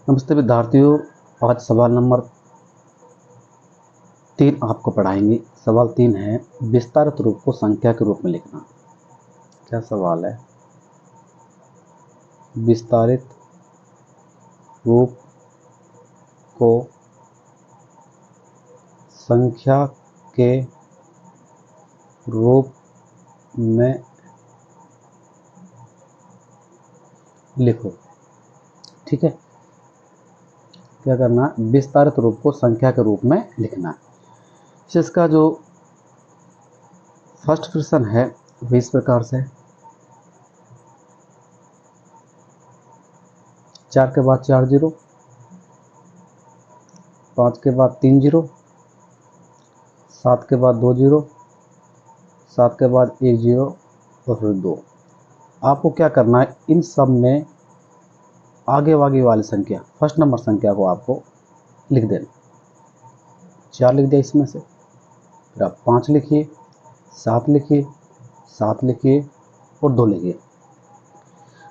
नमस्ते विद्यार्थियों, आज सवाल नंबर 3 आपको पढ़ाएंगे। सवाल 3 है, विस्तारित रूप को संख्या के रूप में लिखना। क्या सवाल है? विस्तारित रूप को संख्या के रूप में लिखो। ठीक है, क्या करना है? विस्तारित रूप को संख्या के रूप में लिखना है। इसका जो फर्स्ट क्वेश्चन है वो इस प्रकार से, 4 के बाद 4 जीरो, 5 के बाद 3 जीरो, 7 के बाद 2 जीरो, 7 के बाद 1 जीरो और फिर 2। आपको क्या करना है? इन सब में आगे वाली संख्या, फर्स्ट नंबर संख्या को आपको लिख देना। 4 लिख दिया इसमें से, फिर आप 5 लिखिए, 7 लिखिए, 7 लिखिए और 2 लिखिए।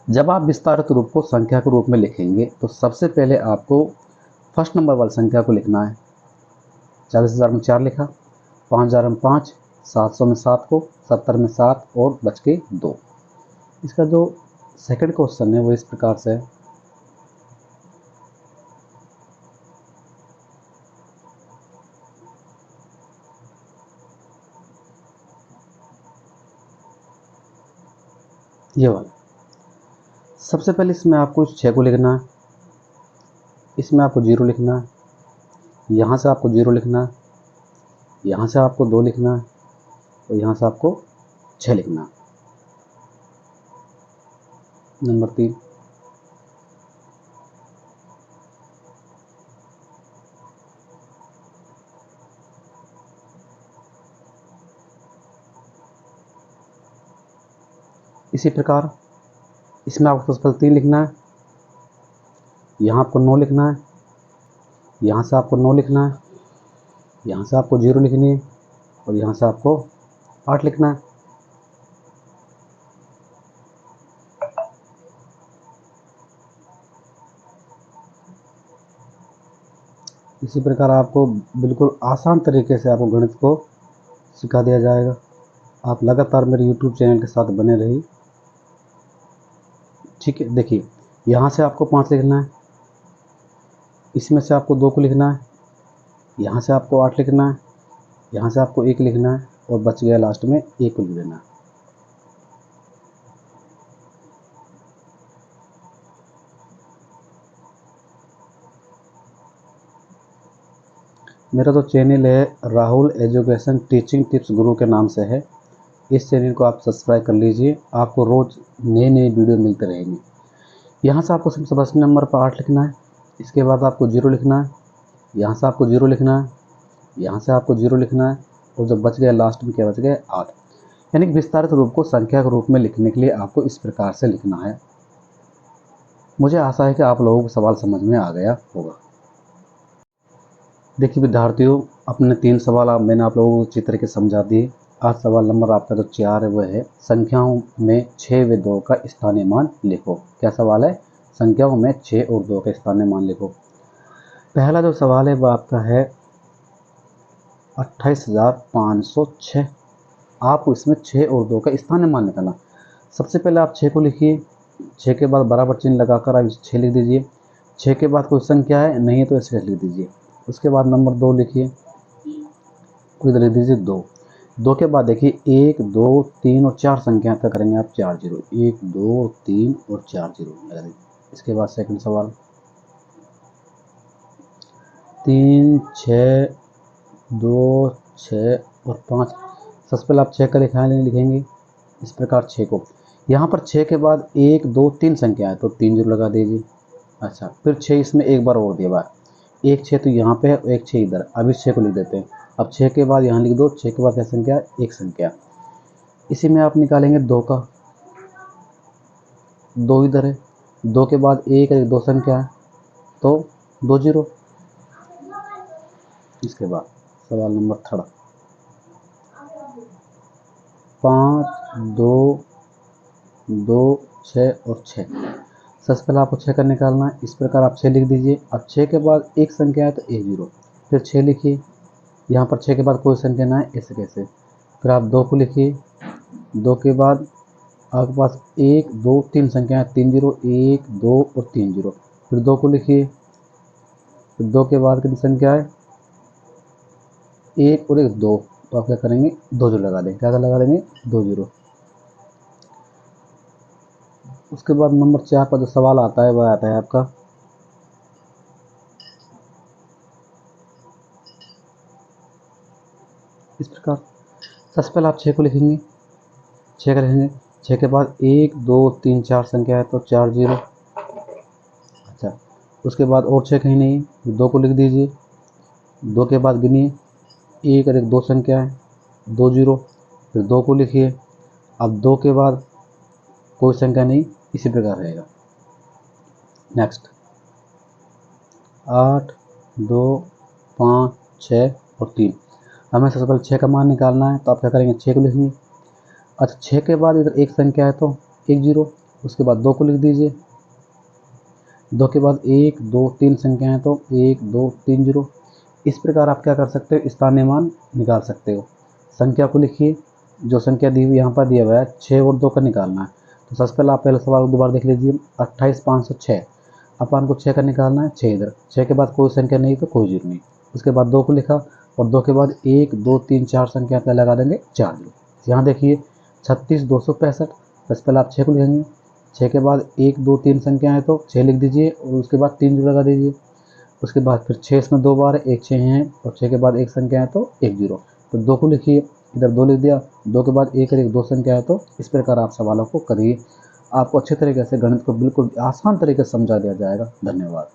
जब आप विस्तारित रूप को संख्या के रूप में लिखेंगे तो सबसे पहले आपको फर्स्ट नंबर वाली संख्या को लिखना है। 40,000 में 4 लिखा, 5,000 में 5, 700 में 7 को, 70 में 7 और बच के 2। इसका जो सेकंड क्वेश्चन है वो इस प्रकार से है, ये वाला। सबसे पहले इसमें आपको 6 को लिखना है, इसमें आपको 0 लिखना है, यहाँ से आपको 0 लिखना है, यहाँ से आपको 2 लिखना है और यहाँ से आपको 6 लिखना है। नंबर 3, इसी प्रकार इसमें आपको सबसे पहले 3 लिखना है, यहाँ आपको 9 लिखना है, यहाँ से आपको 9 लिखना है, यहाँ से आपको 0 लिखनी है और यहाँ से आपको 8 लिखना है। इसी प्रकार आपको बिल्कुल आसान तरीके से आपको गणित को सिखा दिया जाएगा। आप लगातार मेरे YouTube चैनल के साथ बने रहिए। ठीक है, देखिए यहाँ से आपको 5 लिखना है, इसमें से आपको 2 को लिखना है, यहाँ से आपको 8 लिखना है, यहाँ से आपको 1 लिखना है और बच गया लास्ट में 1 को लिख देना है। मेरा तो चैनल है राहुल एजुकेशन टीचिंग टिप्स गुरु के नाम से है। इस चैनल को आप सब्सक्राइब कर लीजिए, आपको रोज़ नई वीडियो मिलते रहेंगे। यहाँ से आपको सबसे फर्स्ट नंबर पर 8 लिखना है, इसके बाद आपको 0 लिखना है, यहाँ से आपको 0 लिखना है, यहाँ से आपको 0 लिखना है और जब बच गया लास्ट में क्या बच गया? 8। यानी कि विस्तारित रूप को संख्या के रूप में लिखने के लिए आपको इस प्रकार से लिखना है। मुझे आशा है कि आप लोगों को सवाल समझ में आ गया होगा। देखिए विद्यार्थियों, अपने 3 सवाल मैंने आप लोगों को चित्र के समझा दिए। आज सवाल नंबर आपका जो 4 है वह है, संख्याओं में 6 व 2 का स्थानीय मान लिखो। क्या सवाल है? संख्याओं में 6 और 2 का स्थानीय मान लिखो। पहला जो सवाल है वह आपका है 28,506। आपको इसमें 6 और 2 का स्थानीय मान निकालना। सबसे पहले आप 6 को लिखिए, 6 के बाद बराबर चिन्ह लगाकर आप 6 लिख दीजिए। 6 के बाद कोई संख्या है नहीं है तो ऐसे लिख दीजिए। उसके बाद नंबर 2 लिखिए, इधर लिख दीजिए 2। 2 के बाद देखिए 1, 2, 3 और 4 संख्या तक करेंगे आप 4 जीरो, 1, 2, 3 और 4 जीरो लगा दीजिए। इसके बाद सेकंड सवाल 3, 6, 2, 6 और 5। सबसे पहले आप 6 का लिखेंगे इस प्रकार 6 को। यहाँ पर 6 के बाद 1, 2, 3 संख्या है तो 3 जीरो लगा दीजिए। अच्छा, फिर 6 इसमें एक बार और दिया हुआ है, 1 6 तो यहाँ पे है और 1 6 इधर। अब इस 6 को लिख देते हैं। अब 6 के बाद यहाँ लिख दो, 6 के बाद क्या संख्या है? 1 संख्या। इसी में आप निकालेंगे 2 का, 2 इधर है, 2 के बाद 1 है, 2 संख्या है तो 2 जीरो। इसके बाद सवाल नंबर 3, 5, 2, 2, 6 और 6। सबसे पहले आपको 6 का निकालना है। इस प्रकार आप 6 लिख दीजिए। अब 6 के बाद एक संख्या है तो 1 जीरो, फिर 6 लिखिए। यहाँ पर 6 के बाद कोई संख्या ना है, ऐसे कैसे। फिर आप 2 को लिखिए। 2 के बाद आपके पास 1 2 3 संख्या है, 3 जीरो, 1 2 और 3 जीरो। फिर 2 को लिखिए। फिर 2 के बाद कितनी संख्या है, 1 और 1 2। तो आप क्या करेंगे, 2 जीरो लगा देंगे। क्या लगा देंगे, 2 जीरो। उसके बाद नंबर 4 पर जो सवाल आता है वह आता है आपका इस प्रकार। सबसे पहले आप 6 को लिखेंगे। 6 का लिखेंगे। 6 के बाद 1 2 3 4 संख्या है तो 4 जीरो। अच्छा, उसके बाद और 6 कहीं नहीं, 2 को लिख दीजिए। 2 के बाद गिनिए, 1 और 1 2 संख्या है, 2 जीरो। फिर 2 को लिखिए। अब 2 के बाद कोई संख्या नहीं, इसी प्रकार रहेगा। नेक्स्ट 8 2 5 6 और 3। हमें सबसे पहले 6 का मान निकालना है, तो आप क्या करेंगे, 6 को लिखेंगे। अच्छा, 6 के बाद इधर एक संख्या है तो 1 जीरो। उसके बाद 2 को लिख दीजिए। 2 के बाद 1 2 3 संख्या है तो 1 2 3 जीरो। इस प्रकार आप क्या कर सकते हो, स्थानीय मान निकाल सकते हो। संख्या को लिखिए। जो संख्या दी हुई यहाँ पर दिया हुआ है 6 और 2 का निकालना है। तो सबसे पहले आप पहले सवाल को दोबारा देख लीजिए। 28 506। अपन को 6 का निकालना है। 6 इधर, 6 के बाद कोई संख्या नहीं तो कोई जीरो नहीं। उसके बाद 2 को लिखा और 2 के बाद 1 2 3 4 संख्या पे लगा देंगे 4 जीरो। यहाँ देखिए 36 265। सबसे पहले आप 6 को लिखेंगे। 6 के बाद 1 2 3 संख्या है तो 6 लिख दीजिए और उसके बाद 3 जीरो लगा दीजिए। उसके बाद फिर 6 इसमें 2 बार है, 1 6 है और 6 के बाद एक संख्या है तो 1 जीरो। तो 2 को लिखिए। इधर 2 लिख दिया। 2 के बाद 1 और 1 2 संख्या है तो इस प्रकार आप सवालों को करिए। आपको अच्छे तरीके से गणित को बिल्कुल आसान तरीके से समझा दिया जाएगा। धन्यवाद।